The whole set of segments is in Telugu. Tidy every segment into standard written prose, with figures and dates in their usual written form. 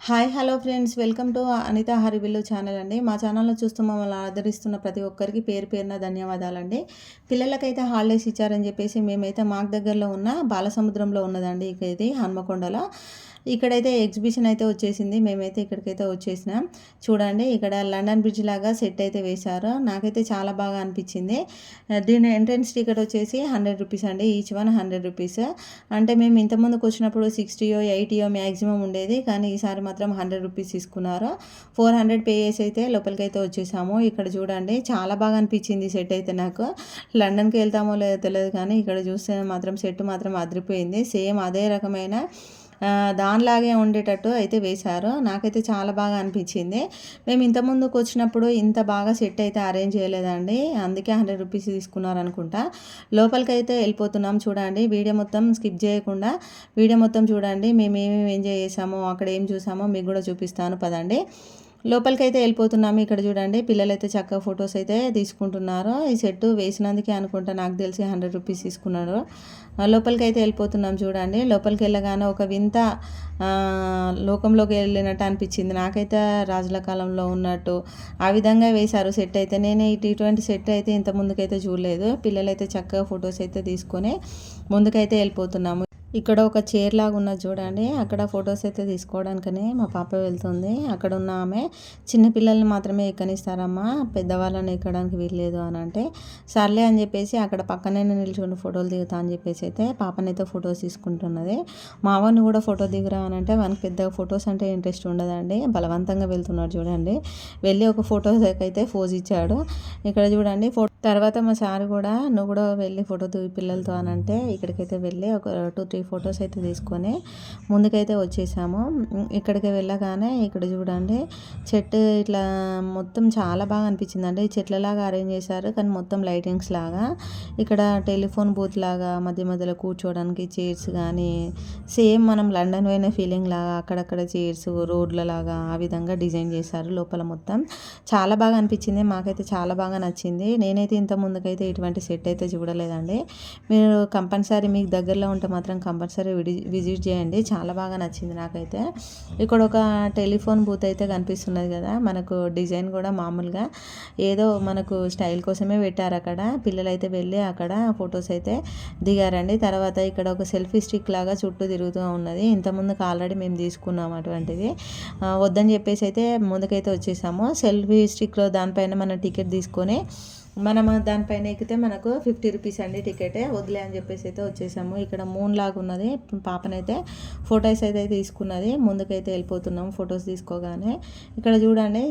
Hi hello friends, welcome to Anitha Harivillu channel అండి. మా ఛానల్ను చూస్తూ మమ్మల్ని ఆదరిస్తున్న ప్రతి ఒక్కరికి పేరు పేరున ధన్యవాదాలండి. పిల్లలకైతే హాలిడేస్ ఇచ్చారని చెప్పేసి మేమైతే మాకు దగ్గరలో ఉన్న బాలసముద్రంలో ఉన్నదండి. ఇక ఇది హన్మకొండలో ఇక్కడైతే ఎగ్జిబిషన్ అయితే వచ్చేసింది. మేమైతే ఇక్కడికైతే వచ్చేసినాం. చూడండి, ఇక్కడ లండన్ బ్రిడ్జ్ లాగా సెట్ అయితే వేశారు. నాకైతే చాలా బాగా అనిపించింది. దీని ఎంట్రన్స్ టికెట్ వచ్చేసి 100 రూపీస్ అండి. Each one 100 rupees. అంటే మేము ఇంతకుముందుకు వచ్చినప్పుడు 60యో 80యో మ్యాక్సిమం ఉండేది, కానీ ఈసారి మాత్రం 100 రూపీస్ తీసుకున్నారు. 400 పే చేసి అయితే లోపలికైతే వచ్చేసాము. ఇక్కడ చూడండి, చాలా బాగా అనిపించింది సెట్ అయితే నాకు. లండన్కి వెళ్తామో లేదో తెలియదు, కానీ ఇక్కడ చూస్తే మాత్రం సెట్ మాత్రం అదిరిపోయింది. సేమ్ అదే రకమైన దానిలాగే ఉండేటట్టు అయితే వేశారు. నాకైతే చాలా బాగా అనిపించింది. మేము ఇంత ముందుకు వచ్చినప్పుడు ఇంత బాగా సెట్ అయితే అరేంజ్ చేయలేదండి, అందుకే 100 రూపీస్ తీసుకున్నారు అనుకుంటా. లోపలికైతే వెళ్ళిపోతున్నాం. చూడండి, వీడియో మొత్తం స్కిప్ చేయకుండా వీడియో మొత్తం చూడండి. మేము ఏమేమి ఎంజాయ్ చేసామో, అక్కడ ఏం చూసామో మీకు కూడా చూపిస్తాను, పదండి. లోపలికైతే వెళ్ళిపోతున్నాము. ఇక్కడ చూడండి, పిల్లలైతే చక్కగా ఫొటోస్ అయితే తీసుకుంటున్నారు. ఈ సెట్ వేసినందుకే అనుకుంటా, నాకు తెలిసి 100 రూపీస్ తీసుకున్నారు. లోపలికైతే వెళ్ళిపోతున్నాం. చూడండి, లోపలికి వెళ్ళగానే ఒక వింత లోకంలోకి వెళ్ళినట్టు అనిపించింది. నాకైతే రాజుల కాలంలో ఉన్నట్టు ఆ విధంగా వేశారు సెట్ అయితే. నేను ఇటువంటి సెట్ అయితే ఇంత ముందుకైతే చూడలేదు. పిల్లలైతే చక్కగా ఫొటోస్ అయితే తీసుకొని ముందుకైతే వెళ్ళిపోతున్నాము. ఇక్కడ ఒక చైర్ లాగా ఉన్నది చూడండి, అక్కడ ఫొటోస్ అయితే తీసుకోవడానికని మా పాప వెళ్తుంది. అక్కడ ఉన్న ఆమె చిన్నపిల్లల్ని మాత్రమే ఎక్కనిస్తారమ్మా, పెద్దవాళ్ళని ఎక్కడానికి వీల్లేదు అని అంటే, సర్లే అని చెప్పేసి అక్కడ పక్కనే నిల్చుని ఫోటోలు దిగుతా అని చెప్పేసి అయితే పాపనైతే ఫొటోస్ తీసుకుంటున్నది. మా వాడిని కూడా ఫోటో దిగురా అని అంటే వానికి పెద్దగా ఫొటోస్ అంటే ఇంట్రెస్ట్ ఉండదండి. బలవంతంగా వెళ్తున్నాడు. చూడండి, వెళ్ళి ఒక ఫోటోస్ అయితే పోజ్ ఇచ్చాడు. ఇక్కడ చూడండి, తర్వాత మా సార్ కూడా నువ్వు కూడా వెళ్ళి ఫోటో దిగి పిల్లలతో అని అంటే ఇక్కడికైతే వెళ్ళి ఒక 2-3 ఫొటోస్ అయితే తీసుకొని ముందుకైతే వచ్చేసాము. ఇక్కడికి వెళ్ళగానే ఇక్కడ చూడండి, చెట్టు ఇట్లా మొత్తం చాలా బాగా అనిపించిందండి. చెట్లలాగా అరేంజ్ చేశారు, కానీ మొత్తం లైటింగ్స్ లాగా. ఇక్కడ టెలిఫోన్ బూత్ లాగా మధ్య మధ్యలో కూర్చోవడానికి చైర్స్ కానీ, సేమ్ మనం లండన్ పోయిన ఫీలింగ్ లాగా అక్కడక్కడ చైర్స్ రోడ్ల లాగా ఆ విధంగా డిజైన్ చేశారు. లోపల మొత్తం చాలా బాగా అనిపించింది. మాకైతే చాలా బాగా నచ్చింది. నేనైతే ఇంత ముందుకైతే ఇటువంటి సెట్ అయితే చూడలేదండి. మీరు కంపల్సరీ మీకు దగ్గరలో ఉంటే మాత్రం కంపల్సరీ విజిట్ చేయండి. చాలా బాగా నచ్చింది నాకైతే. ఇక్కడ ఒక టెలిఫోన్ బూత్ అయితే కనిపిస్తున్నది కదా, మనకు డిజైన్ కూడా మామూలుగా ఏదో మనకు స్టైల్ కోసమే పెట్టారు. అక్కడ పిల్లలు అయితే వెళ్ళి అక్కడ ఫొటోస్ అయితే దిగారండి. తర్వాత ఇక్కడ ఒక సెల్ఫీ స్టిక్ లాగా చుట్టూ తిరుగుతూ ఉన్నది. ఇంతకుముందుకు ఆల్రెడీ మేము తీసుకున్నాము అటువంటిది. వద్దని చెప్పేసి అయితే ముందుకైతే వచ్చేసాము. సెల్ఫీ స్టిక్లో దానిపైన మనం టికెట్ తీసుకొని మనం దానిపైన ఎక్కితే మనకు 50 రూపీస్ అండి టికెటే. వదిలే అని చెప్పేసి అయితే వచ్చేసాము. ఇక్కడ మూన్ లాగా ఉన్నది. పాపనైతే ఫొటోస్ అయితే తీసుకున్నది. ముందుకైతే వెళ్ళిపోతున్నాము ఫొటోస్ తీసుకోగానే. ఇక్కడ చూడండి,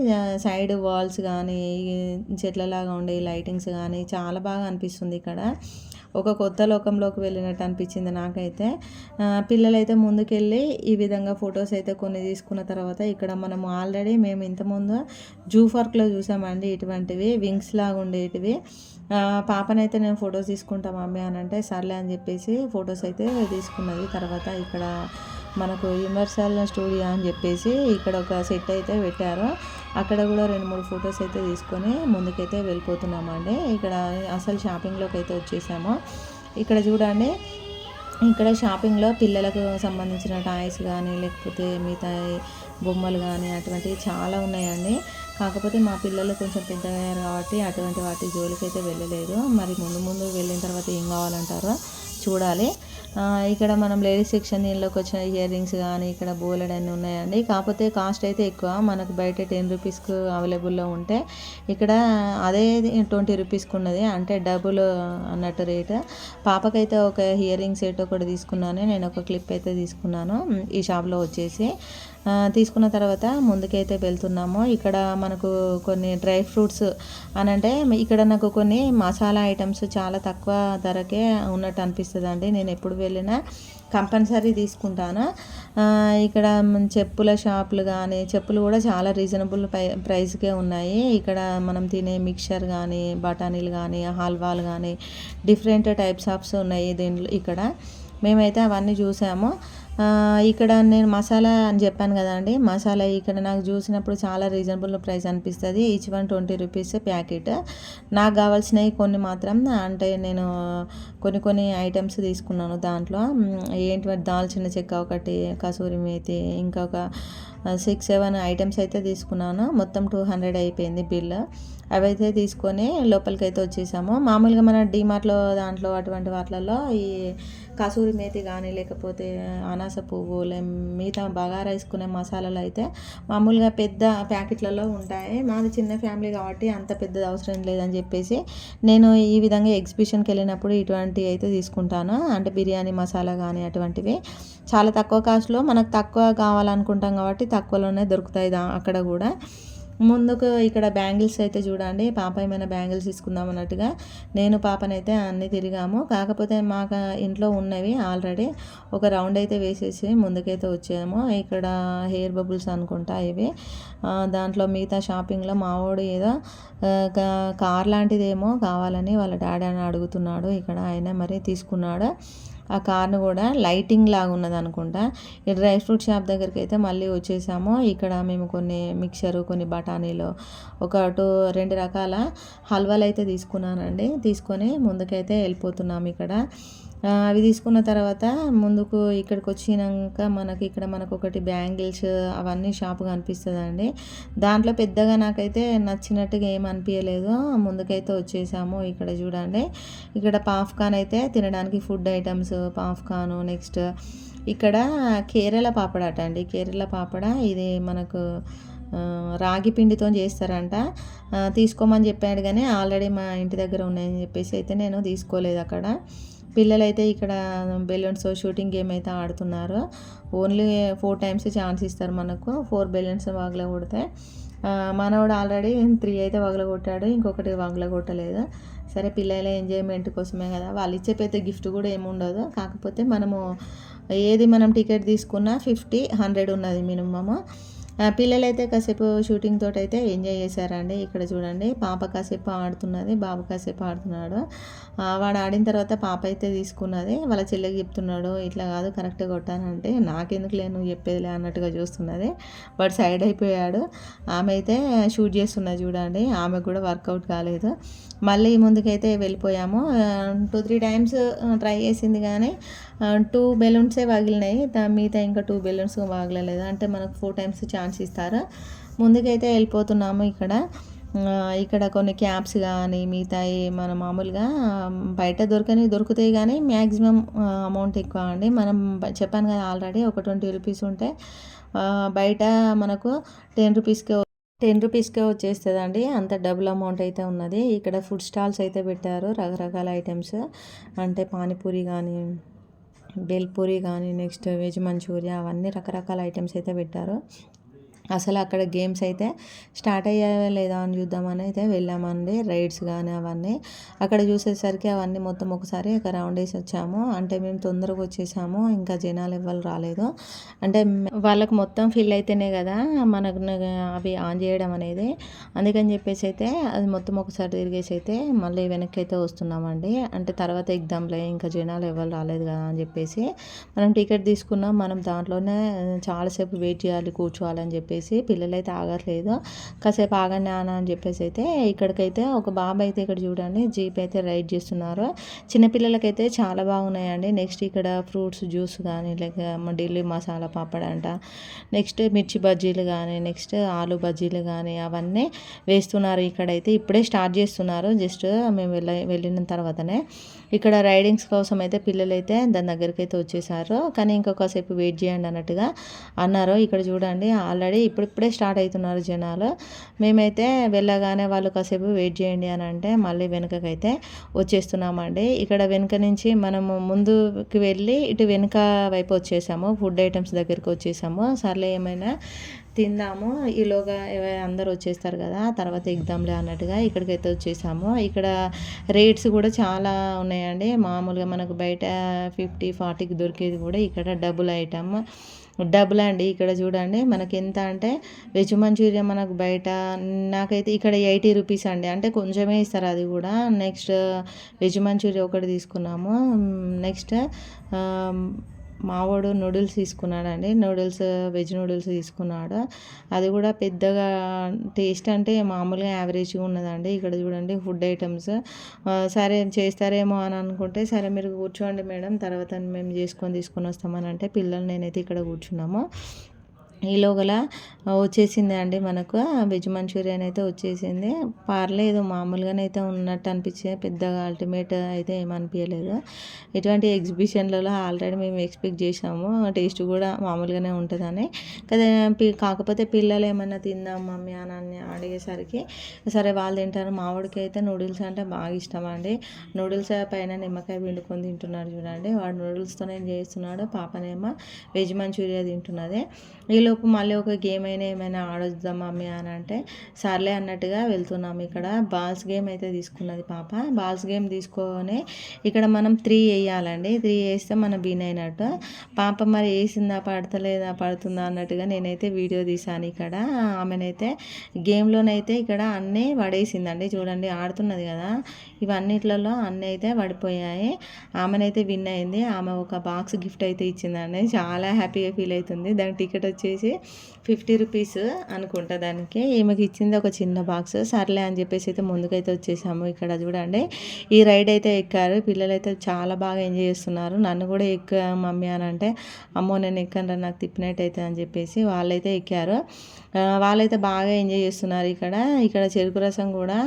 సైడ్ వాల్స్ కానీ చెట్లలాగా ఉండే లైటింగ్స్ కానీ చాలా బాగా అనిపిస్తుంది. ఇక్కడ ఒక కొత్త లోకంలోకి వెళ్ళినట్టు అనిపించింది నాకైతే. పిల్లలైతే ముందుకెళ్ళి ఈ విధంగా ఫొటోస్ అయితే కొన్ని తీసుకున్న తర్వాత ఇక్కడ మనము ఆల్రెడీ మేము ఇంతకుముందు జూ పార్క్లో చూసామండి ఇటువంటివి వింగ్స్ లాగా ఉండేటివి. పాపనైతే నేను ఫొటోస్ తీసుకుంటా మమ్మీ అని అంటే సర్లే అని చెప్పేసి ఫొటోస్ అయితే తీసుకున్నది. తర్వాత ఇక్కడ మనకు యూనివర్సల్ స్టూడియో అని చెప్పేసి ఇక్కడ ఒక సెట్ అయితే పెట్టారు. అక్కడ కూడా 2-3 ఫొటోస్ అయితే తీసుకొని ముందుకైతే వెళ్ళిపోతున్నామండి. ఇక్కడ అసలు షాపింగ్లోకి అయితే వచ్చేసాము. ఇక్కడ చూడండి, ఇక్కడ షాపింగ్లో పిల్లలకు సంబంధించిన టాయ్స్ కానీ లేకపోతే మిగతా బొమ్మలు కానీ అటువంటివి చాలా ఉన్నాయండి. కాకపోతే మా పిల్లలు కొంచెం పెద్దయ్యారు కాబట్టి అటువంటి వాటి జోలికైతే వెళ్ళలేదు. మరి ముందు వెళ్ళిన తర్వాత ఏం కావాలంటారో చూడాలి. ఇక్కడ మనం లేడీస్ సెక్షన్ దీనిలోకి వచ్చిన ఇయర్ రింగ్స్ కానీ ఇక్కడ బోలెడ్ అన్నీ ఉన్నాయండి. కాకపోతే కాస్ట్ అయితే ఎక్కువ. మనకు బయట 10 రూపీస్కు అవైలబుల్లో ఉంటే ఇక్కడ అదే 20 రూపీస్కి ఉన్నది, అంటే డబుల్ అన్నట్టు రేటు. పాపకైతే ఒక ఇయర్ రింగ్ సెట్ ఒకటి తీసుకున్నాను. నేను ఒక క్లిప్ అయితే తీసుకున్నాను ఈ షాప్లో వచ్చేసి. తీసుకున్న తర్వాత ముందుకైతే వెళ్తున్నాము. ఇక్కడ మనకు కొన్ని డ్రై ఫ్రూట్స్ అని అంటే ఇక్కడ నాకు కొన్ని మసాలా ఐటమ్స్ చాలా తక్కువ ధరకే ఉన్నట్టు అనిపిస్తుంది అండి. నేను ఎప్పుడు వెళ్ళినా కంపల్సరీ తీసుకుంటాను. ఇక్కడ చెప్పుల షాపులు కానీ చెప్పులు కూడా చాలా రీజనబుల్ ప్రైస్కే ఉన్నాయి. ఇక్కడ మనం తినే మిక్చర్ కానీ బఠానీలు కానీ హల్వాలు కానీ డిఫరెంట్ టైప్స్ ఆఫ్స్ ఉన్నాయి దీంట్లో. ఇక్కడ మేమైతే అవన్నీ చూసాము. ఇక్కడ నేను మసాలా అని చెప్పాను కదండి, మసాలా ఇక్కడ నాకు చూసినప్పుడు చాలా రీజనబుల్ ప్రైస్ అనిపిస్తుంది. Each one 20 rupees packet. నాకు కావాల్సినవి కొన్ని మాత్రం, అంటే నేను కొన్ని ఐటమ్స్ తీసుకున్నాను దాంట్లో. ఏంటి దాల్చిన చెక్క ఒకటి, కసూరి మేతి, ఇంకా ఒక 6-7 ఐటమ్స్ అయితే తీసుకున్నాను. మొత్తం 200 అయిపోయింది బిల్. అవైతే తీసుకొని లోపలికైతే వచ్చేసాము. మామూలుగా మన డీమార్ట్లో దాంట్లో అటువంటి వాటిలలో ఈ కసూరి మేతి కానీ, లేకపోతే అనాస పువ్వు, మిగతా బగారా వేసుకునే మసాలాలు అయితే మామూలుగా పెద్ద ప్యాకెట్లలో ఉంటాయి. మాది చిన్న ఫ్యామిలీ కాబట్టి అంత పెద్దది అవసరం లేదని చెప్పేసి నేను ఈ విధంగా ఎగ్జిబిషన్కి వెళ్ళినప్పుడు ఇటువంటివి అయితే తీసుకుంటాను. అంటే బిర్యానీ మసాలా కానీ అటువంటివి చాలా తక్కువ కాస్ట్లో మనకు తక్కువ కావాలనుకుంటాం కాబట్టి తక్కువలోనే దొరుకుతాయి అక్కడ కూడా. ముందుకు ఇక్కడ బ్యాంగిల్స్ అయితే చూడండి, పాప ఏమైనా బ్యాంగిల్స్ తీసుకుందాం అన్నట్టుగా నేను పాపనైతే అన్నీ తిరిగాము. కాకపోతే మాకు ఇంట్లో ఉన్నవి ఆల్రెడీ ఒక రౌండ్ అయితే వేసేసి ముందుకైతే వచ్చాము. ఇక్కడ హెయిర్ బబుల్స్ అనుకుంటా ఇవి. దాంట్లో మిగతా షాపింగ్లో మావాడు ఏదో కార్ లాంటిదేమో కావాలని వాళ్ళ డాడీ అని అడుగుతున్నాడు. ఇక్కడ ఆయన మరి తీసుకున్నాడు. ఆ కార్ను కూడా లైటింగ్ లాగా ఉన్నది అనుకుంటా. ఈ డ్రై ఫ్రూట్ షాప్ దగ్గరికి అయితే మళ్ళీ వచ్చేసాము. ఇక్కడ మేము కొన్ని మిక్చరు, కొన్ని బఠానీలు, ఒక 2 రకాల హల్వాలు అయితే తీసుకున్నానండి. తీసుకొని ముందుకైతే వెళ్ళిపోతున్నాము. ఇక్కడ అవి తీసుకున్న తర్వాత ముందుకు ఇక్కడికి వచ్చినాక మనకు ఒకటి బ్యాంగిల్స్ అవన్నీ షాపు కనిపిస్తుందండి. దాంట్లో పెద్దగా నాకైతే నచ్చినట్టుగా ఏం అనిపించలేదు. ముందుకైతే వచ్చేసాము. ఇక్కడ చూడండి, ఇక్కడ పాప్కార్న్ అయితే తినడానికి ఫుడ్ ఐటమ్స్, పాప్కార్న్. నెక్స్ట్ ఇక్కడ కేరళ పాపడ అండి, కేరళ పాపడ. ఇది మనకు రాగి పిండితో చేస్తారంట. తీసుకోమని చెప్పాడు కానీ ఆల్రెడీ మా ఇంటి దగ్గర ఉన్నాయని చెప్పేసి అయితే నేను తీసుకోలేదు. అక్కడ పిల్లలైతే ఇక్కడ బెలూన్స్ షూటింగ్ గేమ్ అయితే ఆడుతున్నారు. ఓన్లీ 4 టైమ్స్ ఛాన్స్ ఇస్తారు మనకు. 4 బెలూన్స్ వగల కొడితే మనవాడు ఆల్రెడీ 3 అయితే వగల కొట్టాడు, ఇంకొకటి వగల కొట్టలేదు. సరే పిల్లల ఎంజాయ్మెంట్ కోసమే కదా, వాళ్ళు ఇచ్చే పెద్ద గిఫ్ట్ కూడా ఏముండదు. కాకపోతే మనం టికెట్ తీసుకున్నా 50-100 ఉన్నది మినిమము. పిల్లలైతే కాసేపు షూటింగ్ తోటి అయితే ఎంజాయ్ చేశారండి. ఇక్కడ చూడండి, పాప కాసేపు ఆడుతున్నది, బాబు కాసేపు ఆడుతున్నాడు. వాడు ఆడిన తర్వాత పాప అయితే తీసుకున్నది. వాళ్ళ చెల్లెకి చెప్తున్నాడు, ఇట్లా కాదు కరెక్ట్గా కొట్టానంటే, నాకెందుకులే నువ్వు చెప్పేదిలే అన్నట్టుగా చూస్తున్నది. వాడు సైడ్ అయిపోయాడు. ఆమె అయితే షూట్ చేస్తున్నది చూడండి, ఆమెకు కూడా వర్కౌట్ కాలేదు. మళ్ళీ ముందుకైతే వెళ్ళిపోయాము. 2-3 టైమ్స్ ట్రై చేసింది కానీ 2 బెలూన్సే పగిలినాయి. మిగతా ఇంకా 2 బెలూన్స్ పగలలేదు. అంటే మనకు 4 టైమ్స్ ఛాన్స్ ఇస్తారు. ముందుకైతే వెళ్ళిపోతున్నాము. ఇక్కడ కొన్ని క్యాప్స్ కానీ మిగతాయి మన మామూలుగా బయట దొరుకుతాయి కానీ మ్యాక్సిమం అమౌంట్ ఎక్కువ అండి. మనం చెప్పాను కదా ఆల్రెడీ, ఒక 20 రూపీస్ ఉంటే బయట మనకు 10 రూపీస్కే వచ్చేస్తుందండి. అంత డబుల్ అమౌంట్ అయితే ఉన్నది. ఇక్కడ ఫుడ్ స్టాల్స్ అయితే పెట్టారు, రకరకాల ఐటమ్స్. అంటే పానీపూరి కానీ, బేల్పూరి కానీ, నెక్స్ట్ వెజ్ మంచూరియా, అవన్నీ రకరకాల ఐటమ్స్ అయితే పెట్టారు. అసలు అక్కడ గేమ్స్ అయితే స్టార్ట్ అయ్యాయా లేదా అని చూద్దామని అయితే వెళ్ళామండి. రైడ్స్ కానీ అవన్నీ అక్కడ చూసేసరికి అవన్నీ మొత్తం ఒకసారి ఒక రౌండ్ వేసి వచ్చాము. అంటే మేము తొందరగా వచ్చేసాము, ఇంకా జనాలు ఎవ్వరు రాలేదు. అంటే వాళ్ళకు మొత్తం ఫిల్ అయితేనే కదా మనకు అవి ఆన్ చేయడం అనేది. అందుకని చెప్పేసి అయితే అది మొత్తం ఒకసారి తిరిగేసి అయితే మళ్ళీ వెనక్కి అయితే వస్తున్నామండి. అంటే తర్వాత ఎగ్జామ్లే, ఇంకా జనాలు ఎవరు రాలేదు కదా అని చెప్పేసి మనం టికెట్ తీసుకున్నాం. మనం దాంట్లోనే చాలాసేపు వెయిట్ చేయాలి, కూర్చోవాలని చెప్పేసి పిల్లలైతే ఆగట్లేదు. కాసేపు ఆగండి అని చెప్పేసి అయితే ఇక్కడికైతే ఒక బాబు అయితే ఇక్కడ చూడండి జీప్ అయితే రైడ్ చేస్తున్నారు. చిన్నపిల్లలకైతే చాలా బాగున్నాయండి. నెక్స్ట్ ఇక్కడ ఫ్రూట్స్ జ్యూస్ కానీ, లైక్ ఢిల్లీ మసాలా పాపడ్ అంట, నెక్స్ట్ మిర్చి బజ్జీలు కానీ, నెక్స్ట్ ఆలు బజ్జీలు కానీ అవన్నీ వేస్తున్నారు. ఇక్కడైతే ఇప్పుడే స్టార్ట్ చేస్తున్నారు, జస్ట్ మేము వెళ్ళిన తర్వాతనే. ఇక్కడ రైడింగ్స్ కోసం అయితే పిల్లలైతే దాని దగ్గరికి అయితే వచ్చేసారు. కానీ ఇంకొకసేపు వెయిట్ చేయండి అన్నట్టుగా అన్నారు. ఇక్కడ చూడండి ఆల్రెడీ ఇప్పుడిప్పుడే స్టార్ట్ అవుతున్నారు జనాలు. మేమైతే వెళ్ళగానే వాళ్ళు కాసేపు వెయిట్ చేయండి అని అంటే మళ్ళీ వెనుకకైతే వచ్చేస్తున్నామండి. ఇక్కడ వెనుక నుంచి మనము ముందుకు వెళ్ళి ఇటు వెనుక వైపు వచ్చేసాము, ఫుడ్ ఐటమ్స్ దగ్గరికి వచ్చేసాము. సర్లే ఏమైనా తిందాము, ఈలోగా అందరు వచ్చేస్తారు కదా, తర్వాత ఎగ్జామ్లే అన్నట్టుగా ఇక్కడికైతే వచ్చేసాము. ఇక్కడ రేట్స్ కూడా చాలా ఉన్నాయండి. మామూలుగా మనకు బయట 50-40కి దొరికేది కూడా ఇక్కడ డబుల్ అండి. ఇక్కడ చూడండి మనకి ఎంత అంటే వెజ్ మంచూరియా మనకు బయట నాకైతే ఇక్కడ 80 రూపీస్ అండి. అంటే కొంచెమే ఇస్తారు అది కూడా. నెక్స్ట్ వెజ్ మంచూరియా ఒకటి తీసుకున్నాము. నెక్స్ట్ మావోడు నూడిల్స్ తీసుకున్నాడండి. వెజ్ నూడిల్స్ తీసుకున్నాడు. అది కూడా పెద్దగా టేస్ట్ అంటే మామూలుగా యావరేజ్గా ఉన్నదండి. ఇక్కడ చూడండి ఫుడ్ ఐటమ్స్. సరే చేస్తారేమో అని అనుకుంటే, సరే మీరు కూర్చోండి మేడం, తర్వాత మేము తీసుకొని వస్తామని అంటే, పిల్లలు నేనైతే ఇక్కడ కూర్చున్నాము. ఈలోగల వచ్చేసింది అండి మనకు వెజ్ మంచూరియన్ అయితే వచ్చేసింది. పర్లేదు, మామూలుగానే అయితే ఉన్నట్టు అనిపించింది, పెద్దగా అల్టిమేట్ అయితే ఏమనిపించలేదు. ఇటువంటి ఎగ్జిబిషన్లలో ఆల్రెడీ మేము ఎక్స్పెక్ట్ చేసాము టేస్ట్ కూడా మామూలుగానే ఉంటుందని కదా. కాకపోతే పిల్లలు ఏమైనా తిందాం మమ్మీ అని అడిగేసరికి సరే వాళ్ళు తింటారు. మావాడికి అయితే నూడిల్స్ అంటే బాగా ఇష్టం అండి. నూడిల్స్ పైన నిమ్మకాయ పిండుకొని తింటున్నాడు చూడండి. వాడు నూడిల్స్తోనే చేస్తున్నాడు, పాపనేమో వెజ్ మంచూరియా తింటున్నది. ఈలోపు మళ్ళీ ఒక గేమ్ ఏమైనా ఆడొద్దాం మమ్మీ అని అంటే, సర్లే అన్నట్టుగా వెళ్తున్నాము. ఇక్కడ బాల్స్ గేమ్ అయితే తీసుకున్నది పాప. బాల్స్ గేమ్ తీసుకొని ఇక్కడ మనం 3 వేయాలండి. 3 వేస్తే మనం విన్ అయినట్టు. పాప మరి వేసిందా పడుతుందా అన్నట్టుగా నేనైతే వీడియో తీశాను. ఇక్కడ ఆమెనైతే గేమ్లోనైతే ఇక్కడ అన్నీ పడేసిందండి. చూడండి ఆడుతున్నది కదా, ఇవన్నిట్లలో అన్నీ అయితే పడిపోయాయి. ఆమెనైతే విన్ అయింది. ఆమె ఒక బాక్స్ గిఫ్ట్ అయితే ఇచ్చిందండి. చాలా హ్యాపీగా ఫీల్ అవుతుంది. దాని టికెట్ వచ్చేసి 50 రూపీస్ అనుకుంటా దానికి. ఈమెకి ఇచ్చింది ఒక చిన్న బాక్స్. సర్లే అని చెప్పేసి అయితే ముందుకైతే వచ్చేసాము. ఇక్కడ చూడండి ఈ రైడ్ అయితే ఎక్కారు పిల్లలు, అయితే చాలా బాగా ఎంజాయ్ చేస్తున్నారు. నన్ను కూడా మమ్మీ అని అంటే, అమ్మో నేను ఎక్కను, నాకు తిప్పినట్టు అయితే అని చెప్పేసి వాళ్ళైతే ఎక్కారు. వాళ్ళైతే బాగా ఎంజాయ్ చేస్తున్నారు. ఇక్కడ చెరుకు రసం కూడా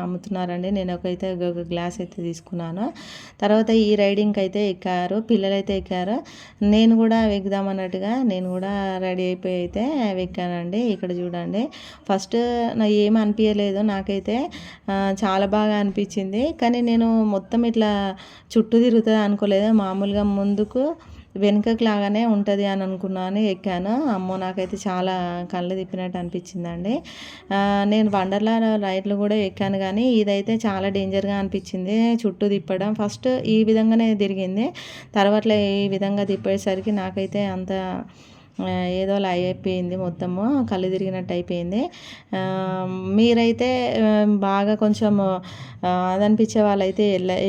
అమ్ముతున్నారండి. నేను ఒక గ్లాస్ అయితే తీసుకున్నాను. తర్వాత ఈ రైడింగ్కి అయితే ఎక్కారు పిల్లలైతే ఎక్కారు. నేను కూడా ఎక్కుదామన్నట్టుగా నేను కూడా రెడీ అయిపోయి అయితే ఎక్కానండి. ఇక్కడ చూడండి ఫస్ట్ నాకు ఏమి అనిపించలేదు, నాకైతే చాలా బాగా అనిపించింది. కానీ నేను మొత్తం ఇట్లా చుట్టూ తిరుగుతుంది అనుకోలేదు. మామూలుగా ముందుకు వెనుకకు లాగానే ఉంటుంది అని అనుకున్నాను, ఎక్కాను. అమ్మో నాకైతే చాలా కళ్ళు తిప్పినట్టు అనిపించిందండి. నేను వండర్లా రైడ్లు కూడా ఎక్కాను, కానీ ఇదైతే చాలా డేంజర్గా అనిపించింది. చుట్టూ తిప్పడం ఫస్ట్ ఈ విధంగానే తిరిగింది, తర్వాత ఈ విధంగా తిప్పేసరికి నాకైతే అంత ఏదోలా అయిపోయింది, మొత్తము కళ్ళు తిరిగినట్టు అయిపోయింది. మీరైతే బాగా కొంచెం అదనిపించే వాళ్ళైతే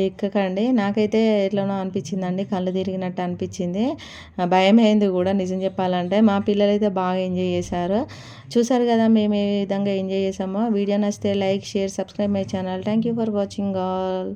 ఎక్కకండి. నాకైతే ఎట్లనో అనిపించిందండి, కళ్ళు తిరిగినట్టు అనిపించింది, భయం అయింది కూడా నిజం చెప్పాలంటే. మా పిల్లలైతే బాగా ఎంజాయ్ చేశారు. చూసారు కదా మేము ఏ విధంగా ఎంజాయ్ చేసామో. వీడియో నచ్చితే like, share, subscribe my channel. Thank you for watching all.